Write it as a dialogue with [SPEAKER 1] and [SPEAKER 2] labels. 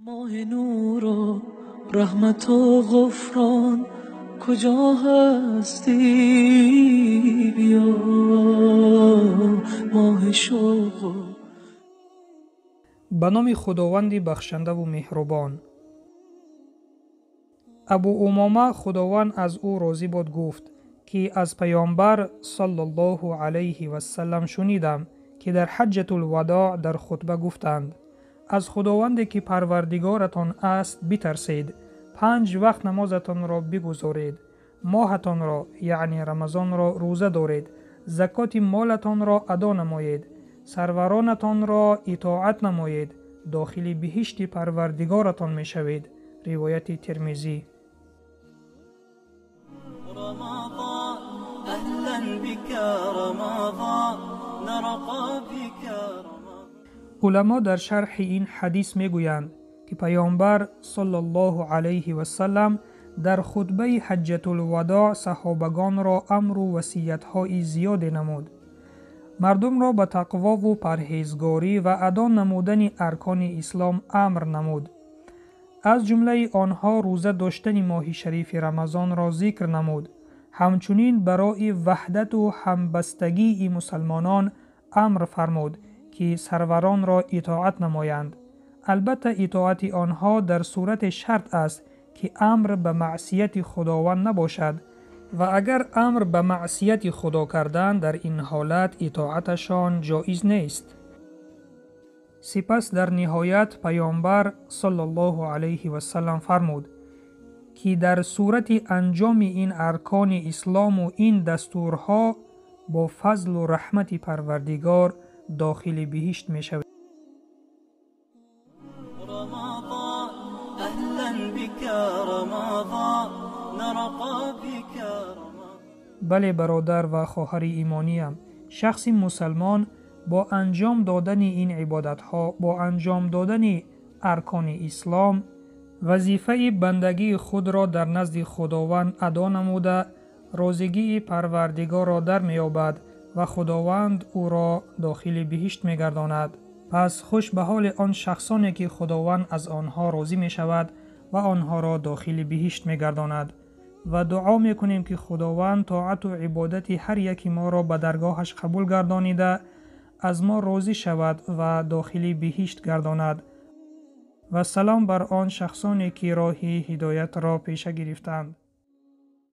[SPEAKER 1] ماه نور و رحمت و غفران کجا هستی؟ بیا ماه شوق و
[SPEAKER 2] به نام خداوند بخشنده و مهربان. ابو امامه خداوند از او راضی باد گفت که از پیامبر صلی الله علیه و سلم شنیدم که در حجة الوداع در خطبه گفتند: از خداوندی که پروردگارتان است بترسید، 5 وقت نمازتان را بگزارید، ماهتان را یعنی رمضان را روزه دارید، زکات مالتان را ادا نمایید، سرورانتان را اطاعت نمایید، داخل بهشت پروردگارتان می شوید. روایت ترمذی.
[SPEAKER 1] رمضان اهلا بك رمضان نرقى بك رمضان.
[SPEAKER 2] علما در شرح این حدیث می گویند که پیامبر صلی الله علیه و سلم در خطبه حجة الوداع صحابگان را امر و وصیت‌های زیاد نمود. مردم را به تقوا و پرهیزگاری و ادا نمودن ارکان اسلام امر نمود. از جمله آنها روزه داشتن ماه شریف رمضان را ذکر نمود. همچنین برای وحدت و همبستگی مسلمانان امر فرمود که سروران را اطاعت نمایند. البته اطاعت آنها در صورت شرط است که امر به معصیت خداوند نباشد و اگر امر به معصیت خدا کردن در این حالت اطاعتشان جایز نیست. سپس در نهایت پیامبر صلی الله علیه و سلم فرمود که در صورت انجام این ارکان اسلام و این دستورها با فضل و رحمت پروردگار داخل بهشت می شود.
[SPEAKER 1] رمضان اهلا بك رمضان نرقى بك رمضان.
[SPEAKER 2] بله برادر و خواهر ایمانیم، شخص مسلمان با انجام دادن این عبادتها، با انجام دادن ارکان اسلام، وظیفه بندگی خود را در نزد خداوند ادا نموده راضیگی پروردگار را در می‌یابد و خداوند او را داخل بهشت می‌گرداند. پس خوش به حال آن شخصانی که خداوند از آنها راضی می‌شود و آنها را داخل بهشت می‌گرداند و دعا می‌کنیم که خداوند طاعت و عبادت هر یک ما را به درگاهش قبول گردانیده از ما راضی شود و داخل بهشت گرداند. و سلام بر آن شخصانی که راه هدایت را پیشه گرفتند.